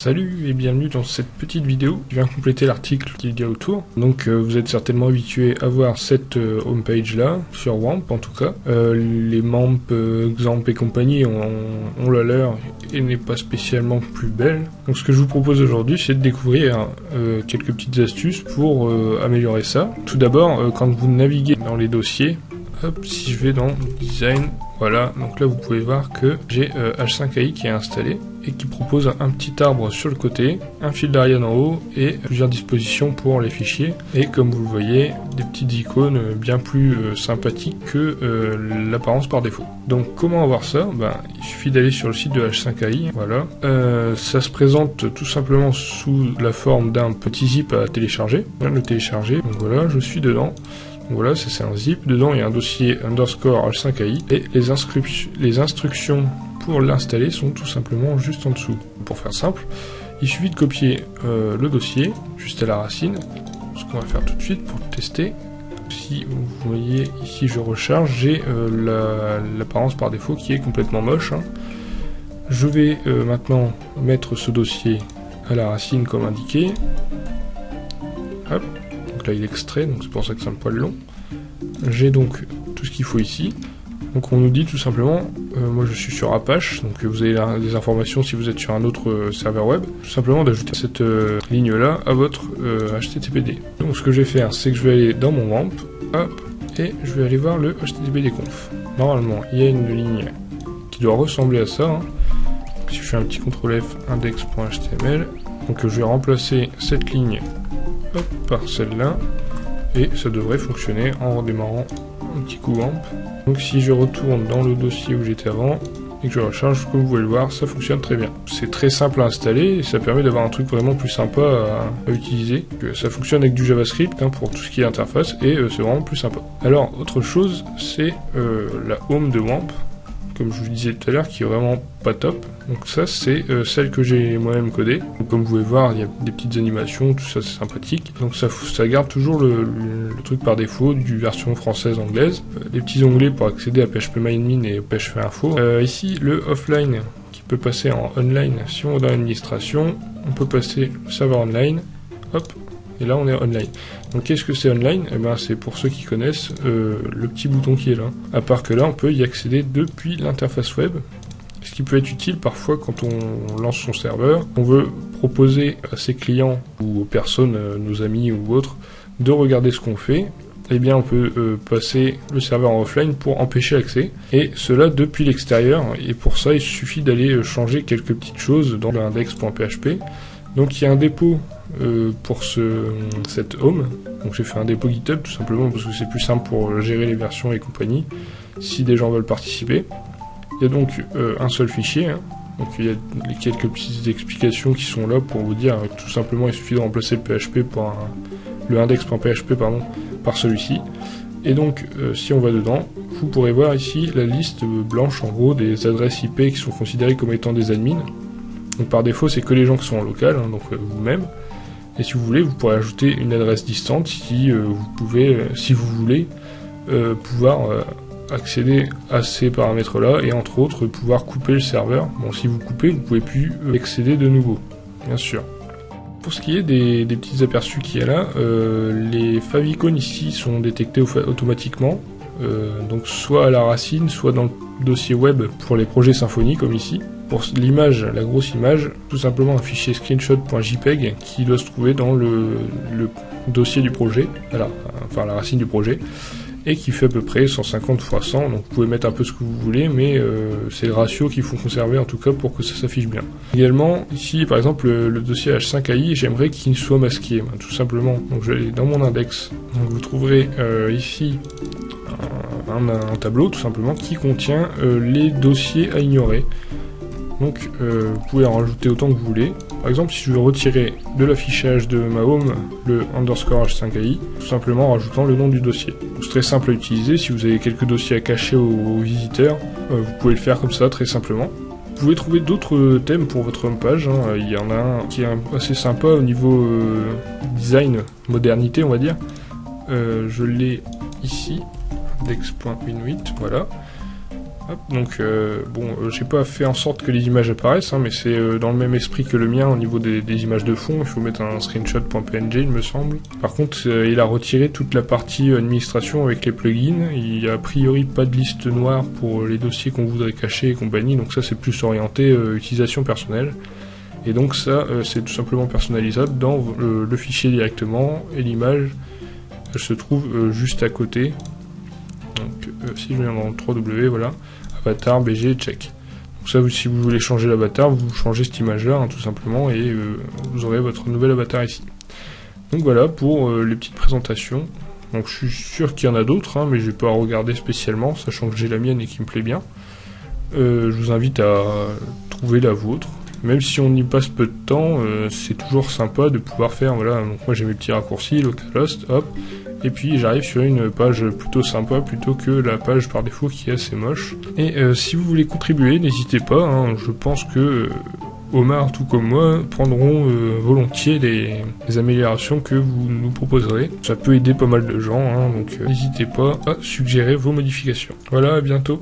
Salut et bienvenue dans cette petite vidéo qui vient compléter l'article qu'il y a autour. Donc vous êtes certainement habitué à voir cette homepage là, sur WAMP en tout cas. Les MAMP, XAMPP et compagnie ont la leur et n'est pas spécialement plus belle. Donc ce que je vous propose aujourd'hui, c'est de découvrir quelques petites astuces pour améliorer ça. Tout d'abord, quand vous naviguez dans les dossiers, hop, si je vais dans Design, voilà, donc là vous pouvez voir que j'ai H5AI qui est installé et qui propose un petit arbre sur le côté, un fil d'Ariane en haut et plusieurs dispositions pour les fichiers. Et comme vous le voyez, des petites icônes bien plus sympathiques que l'apparence par défaut. Donc comment avoir ça? Il suffit d'aller sur le site de H5AI, voilà. Ça se présente tout simplement sous la forme d'un petit zip à télécharger. Je viens de le télécharger, donc voilà, je suis dedans. Voilà, c'est un zip, dedans il y a un dossier underscore H5AI et les instructions pour l'installer sont tout simplement juste en dessous. Pour faire simple, il suffit de copier le dossier juste à la racine, ce qu'on va faire tout de suite pour tester. Si vous voyez ici je recharge, j'ai l'apparence par défaut qui est complètement moche. Je vais maintenant mettre ce dossier à la racine comme indiqué. Hop. Donc là il extrait, donc c'est pour ça que c'est un poil long. J'ai donc tout ce qu'il faut ici. Donc on nous dit tout simplement, moi je suis sur Apache, donc vous avez des informations si vous êtes sur un autre serveur web, tout simplement d'ajouter cette ligne là à votre HTTPD. Donc ce que je vais faire, c'est que je vais aller dans mon WAMP, hop, et je vais aller voir le HTTPD conf. Normalement il y a une ligne qui doit ressembler à ça. Si je fais un petit CTRL F index.html, donc je vais remplacer cette ligne hop, par celle-là, et ça devrait fonctionner en redémarrant un petit coup WAMP. Donc si je retourne dans le dossier où j'étais avant et que je recharge, comme vous pouvez le voir, ça fonctionne très bien. C'est très simple à installer et ça permet d'avoir un truc vraiment plus sympa à utiliser. Ça fonctionne avec du JavaScript pour tout ce qui est interface et c'est vraiment plus sympa. Alors autre chose, c'est la home de WAMP, comme je vous disais tout à l'heure, qui est vraiment pas top. Donc ça c'est celle que j'ai moi-même codée. Donc, comme vous pouvez voir, il y a des petites animations, tout ça c'est sympathique. Donc ça garde toujours le truc par défaut du version française anglaise. Des petits onglets pour accéder à PHPMyAdmin et PHP Info. Ici le offline qui peut passer en online. Si on est dans l'administration, on peut passer le serveur online. Hop. Et là on est online. Donc qu'est-ce que c'est online? C'est pour ceux qui connaissent le petit bouton qui est là. À part que là on peut y accéder depuis l'interface web. Ce qui peut être utile parfois quand on lance son serveur. On veut proposer à ses clients ou aux personnes, nos amis ou autres, de regarder ce qu'on fait. Eh bien on peut passer le serveur en offline pour empêcher l'accès. Et cela depuis l'extérieur. Et pour ça il suffit d'aller changer quelques petites choses dans l'index.php. Donc il y a un dépôt pour cette home. Donc j'ai fait un dépôt GitHub tout simplement parce que c'est plus simple pour gérer les versions et compagnie si des gens veulent participer. Il y a donc un seul fichier. Donc il y a quelques petites explications qui sont là pour vous dire tout simplement il suffit de remplacer le PHP le index.php par celui-ci. Et donc si on va dedans, vous pourrez voir ici la liste blanche en gros des adresses IP qui sont considérées comme étant des admins. Donc par défaut c'est que les gens qui sont en local, donc vous-même. Et si vous voulez, vous pourrez ajouter une adresse distante si vous voulez pouvoir accéder à ces paramètres-là et entre autres pouvoir couper le serveur. Bon, si vous coupez, vous pouvez plus accéder de nouveau, bien sûr. Pour ce qui est des petits aperçus qu'il y a là, les favicons ici sont détectés automatiquement, donc soit à la racine, soit dans le dossier web pour les projets Symfony comme ici. Pour l'image, la grosse image, tout simplement un fichier screenshot.jpeg qui doit se trouver dans le dossier du projet, enfin la racine du projet, et qui fait à peu près 150 x 100, donc vous pouvez mettre un peu ce que vous voulez, mais c'est le ratio qu'il faut conserver en tout cas pour que ça s'affiche bien. Également, ici par exemple le dossier H5AI, j'aimerais qu'il soit masqué, tout simplement. Donc je vais aller dans mon index, donc vous trouverez ici un tableau tout simplement qui contient les dossiers à ignorer. Donc vous pouvez en rajouter autant que vous voulez. Par exemple si je veux retirer de l'affichage de ma home le underscore H5AI, tout simplement en rajoutant le nom du dossier. C'est très simple à utiliser, si vous avez quelques dossiers à cacher aux visiteurs, vous pouvez le faire comme ça très simplement. Vous pouvez trouver d'autres thèmes pour votre homepage, il y en a un qui est assez sympa au niveau design, modernité on va dire. Je l'ai ici, index.winwit, voilà. Hop, donc j'ai pas fait en sorte que les images apparaissent, hein, mais c'est dans le même esprit que le mien au niveau des images de fond. Il faut mettre un screenshot.png, il me semble. Par contre, il a retiré toute la partie administration avec les plugins. Il y a a priori pas de liste noire pour les dossiers qu'on voudrait cacher et compagnie, donc ça c'est plus orienté utilisation personnelle. Et donc ça c'est tout simplement personnalisable dans le fichier directement, et l'image elle se trouve juste à côté. Donc si je viens dans le 3W, voilà, avatar, BG, check. Donc ça, si vous voulez changer l'avatar, vous changez cette image là, hein, tout simplement, et vous aurez votre nouvel avatar ici. Donc voilà pour les petites présentations. Donc je suis sûr qu'il y en a d'autres, hein, mais je vais pas regarder spécialement, sachant que j'ai la mienne et qui me plaît bien. Je vous invite à trouver la vôtre. Même si on y passe peu de temps, c'est toujours sympa de pouvoir faire, voilà, donc moi j'ai mes petits raccourcis, localhost, hop, et puis j'arrive sur une page plutôt sympa, plutôt que la page par défaut qui est assez moche. Et si vous voulez contribuer, n'hésitez pas, hein, je pense que Omar, tout comme moi, prendront volontiers les améliorations que vous nous proposerez. Ça peut aider pas mal de gens, hein, donc n'hésitez pas à suggérer vos modifications. Voilà, à bientôt.